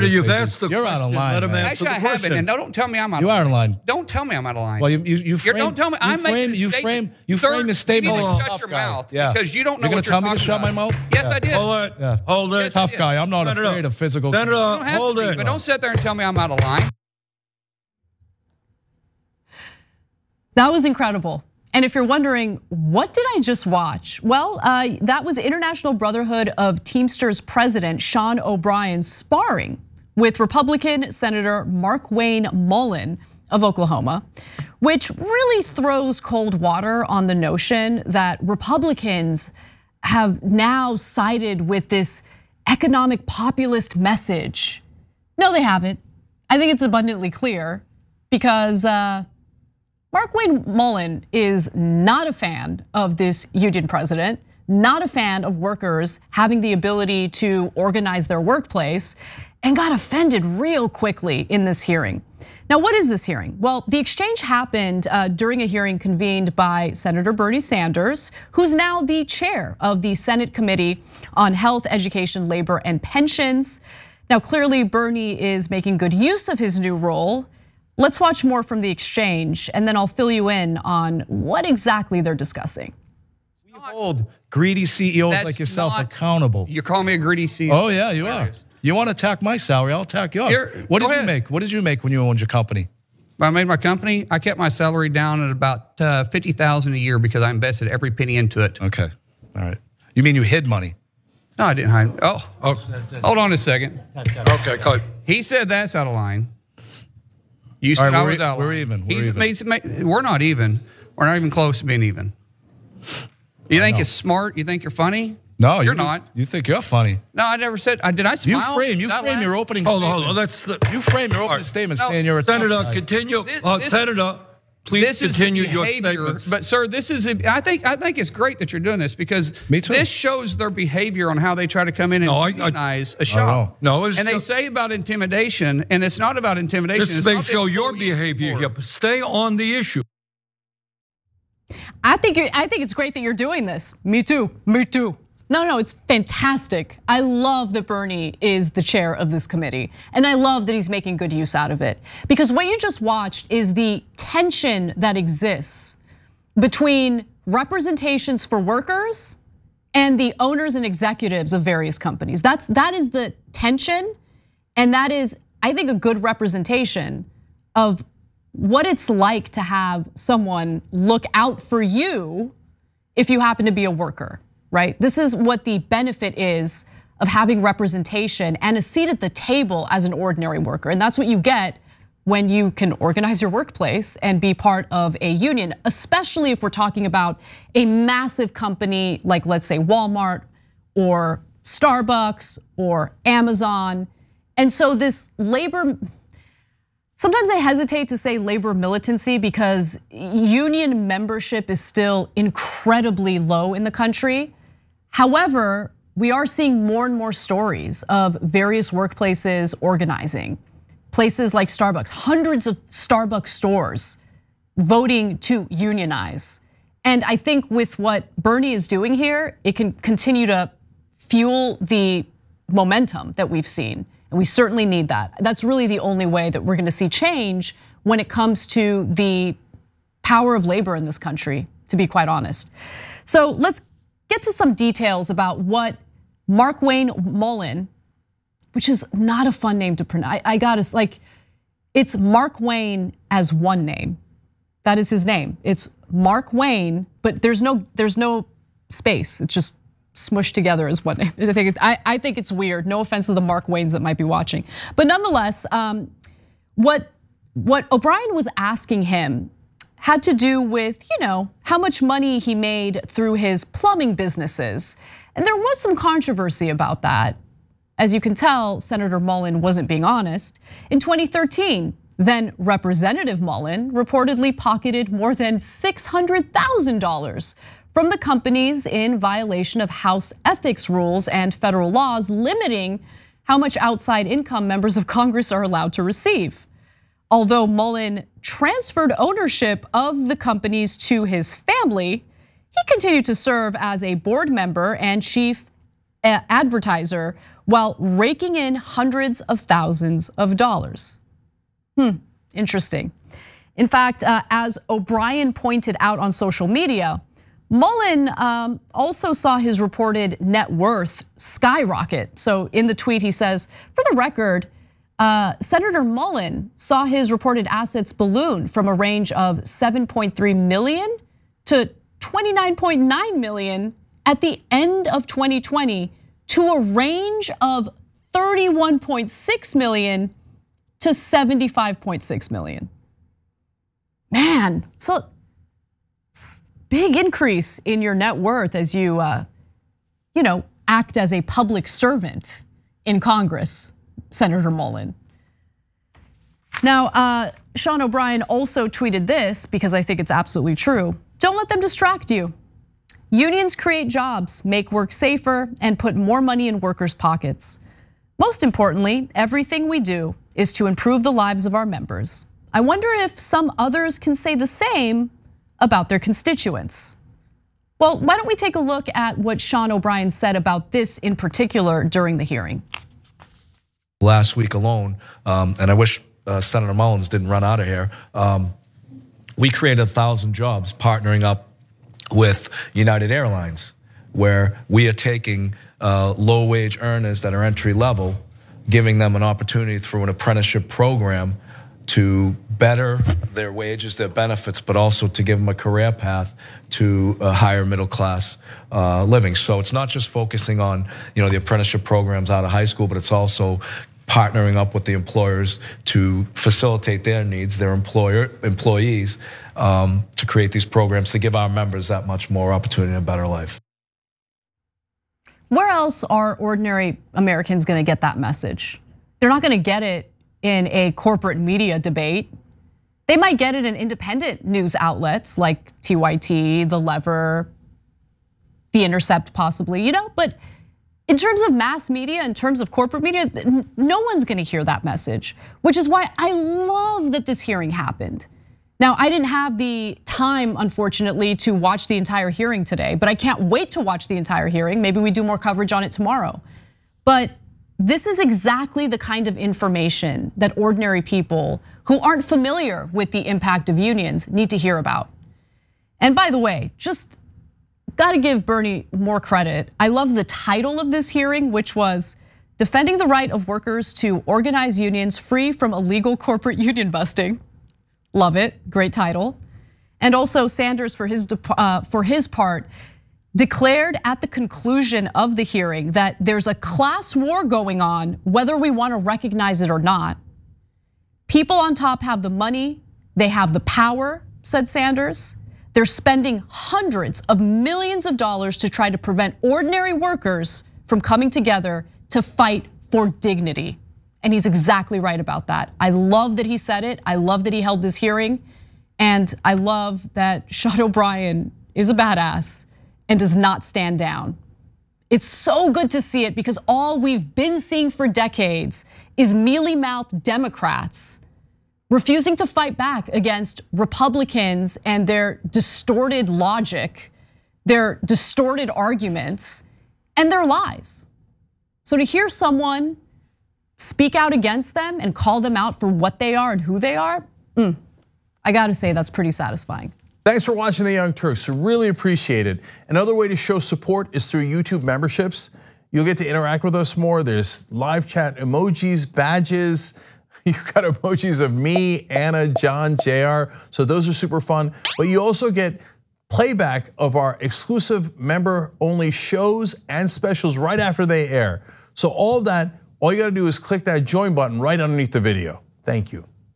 You've asked the You're question. out of line. Let him answer Actually, the I question. haven't, and don't tell me I'm out of line. You are out of line. Don't tell me I'm out of line. Well, you frame. Don't tell me. I'm making a statement. You frame the statement. You need like to a shut tough your guy. mouth Yeah. because you don't know You're what gonna you're tell me to shut talking my about. mouth? Yes, Yeah. I did. Hold it. Yeah. Hold it. Yes, Tough guy. I'm not Senator, afraid of physical. Senator, You don't have hold to be, it. but don't sit there and tell me I'm out of line. That was incredible. And if you're wondering, what did I just watch? Well, that was International Brotherhood of Teamsters President Sean O'Brien sparring with Republican Senator Markwayne Mullin of Oklahoma, which really throws cold water on the notion that Republicans have now sided with this economic populist message. No, they haven't. I think it's abundantly clear because Markwayne Mullin is not a fan of this union president, not a fan of workers having the ability to organize their workplace, and got offended real quickly in this hearing. Now, what is this hearing? Well, the exchange happened during a hearing convened by Senator Bernie Sanders, who's now the chair of the Senate Committee on Health, Education, Labor, and Pensions. Now, clearly, Bernie is making good use of his new role. Let's watch more from the exchange, and then I'll fill you in on what exactly they're discussing. We hold greedy CEOs like yourself accountable. You're calling me a greedy CEO. Oh yeah, you are. You want to attack my salary? I'll attack yours. What did you make? What did you make when you owned your company? When I made my company, I kept my salary down at about $50,000 a year because I invested every penny into it. Okay, all right. You mean you hid money? No, I didn't hide. Oh, hold on a second. Okay, go. He said that's out of line. You said I was out. We're even. We're not even. We're not even close to being even. You think it's smart? You think you're funny? No, you're not. You think you're funny? No, I never said. Did I smile? You frame your opening statement. Hold on. You frame your opening statement saying you're a Senator. Continue. Senator, please continue your statements. But sir, this is. I think it's great that you're doing this because this shows their behavior on how they try to come in and organize a shop. No, and they say about intimidation, and it's not about intimidation. This may show your behavior here, but stay on the issue. I think it's great that you're doing this. Me too. Me too. No, it's fantastic. I love that Bernie is the chair of this committee, and I love that he's making good use out of it. Because what you just watched is the tension that exists between representations for workers and the owners and executives of various companies. That is the tension, and that is, I think, a good representation of what it's like to have someone look out for you if you happen to be a worker. Right? This is what the benefit is of having representation and a seat at the table as an ordinary worker. And that's what you get when you can organize your workplace and be part of a union, especially if we're talking about a massive company like, let's say, Walmart or Starbucks or Amazon. And so this labor, sometimes I hesitate to say labor militancy because union membership is still incredibly low in the country. However, we are seeing more and more stories of various workplaces organizing. Places like Starbucks, hundreds of Starbucks stores voting to unionize. And I think with what Bernie is doing here, it can continue to fuel the momentum that we've seen. And we certainly need that. That's really the only way that we're gonna see change when it comes to the power of labor in this country, to be quite honest. So let's get to some details about what Markwayne Mullin, which is not a fun name to pronounce. I got it, like, it's Markwayne as one name. That is his name. It's Markwayne, but there's no space. It's just smushed together as one name. I think it's weird. No offense to the Markwaynes that might be watching, but nonetheless, what O'Brien was asking him had to do with, how much money he made through his plumbing businesses. And there was some controversy about that. As you can tell, Senator Mullin wasn't being honest. In 2013, then Representative Mullin reportedly pocketed more than $600,000 from the companies in violation of House ethics rules and federal laws limiting how much outside income members of Congress are allowed to receive. Although Mullin transferred ownership of the companies to his family, he continued to serve as a board member and chief advertiser while raking in hundreds of thousands of dollars. Interesting. In fact, as O'Brien pointed out on social media, Mullin also saw his reported net worth skyrocket. So in the tweet, he says, for the record, Senator Mullin saw his reported assets balloon from a range of 7.3 million to 29.9 million at the end of 2020 to a range of 31.6 million to 75.6 million. Man, so it's a big increase in your net worth as you act as a public servant in Congress, Senator Mullin. Now, Sean O'Brien also tweeted this because I think it's absolutely true. Don't let them distract you. Unions create jobs, make work safer, and put more money in workers' pockets. Most importantly, everything we do is to improve the lives of our members. I wonder if some others can say the same about their constituents. Well, why don't we take a look at what Sean O'Brien said about this in particular during the hearing. Last week alone, and I wish Senator Mullins didn't run out of here, we created 1,000 jobs partnering up with United Airlines, where we are taking low-wage earners that are entry level, giving them an opportunity through an apprenticeship program to better their wages, their benefits, but also to give them a career path to a higher middle class living. So it's not just focusing on the apprenticeship programs out of high school, but it's also partnering up with the employers to facilitate their needs, their employees, to create these programs to give our members that much more opportunity and a better life. Where else are ordinary Americans gonna get that message? They're not gonna get it in a corporate media debate. They might get it in independent news outlets like TYT, The Lever, The Intercept possibly, but in terms of mass media, in terms of corporate media, no one's gonna hear that message, which is why I love that this hearing happened. Now, I didn't have the time, unfortunately, to watch the entire hearing today, but I can't wait to watch the entire hearing. Maybe we do more coverage on it tomorrow. But this is exactly the kind of information that ordinary people who aren't familiar with the impact of unions need to hear about. And by the way, just gotta give Bernie more credit. I love the title of this hearing, which was Defending the Right of Workers to Organize Unions Free from Illegal Corporate Union Busting. Love it, great title. And also Sanders, for his part, declared at the conclusion of the hearing that there's a class war going on, whether we want to recognize it or not. People on top have the money, they have the power, said Sanders. They're spending hundreds of millions of dollars to try to prevent ordinary workers from coming together to fight for dignity. And he's exactly right about that. I love that he said it. I love that he held this hearing. And I love that Sean O'Brien is a badass and does not stand down. It's so good to see it because all we've been seeing for decades is mealy-mouthed Democrats refusing to fight back against Republicans and their distorted logic, their distorted arguments, and their lies. So to hear someone speak out against them and call them out for what they are and who they are, I gotta say that's pretty satisfying. Thanks for watching The Young Turks, really appreciate it. Another way to show support is through YouTube memberships. You'll get to interact with us more. There's live chat emojis, badges. You've got emojis of me, Anna, John, JR, so those are super fun. But you also get playback of our exclusive member-only shows and specials right after they air. So all of that, all you gotta do is click that join button right underneath the video. Thank you.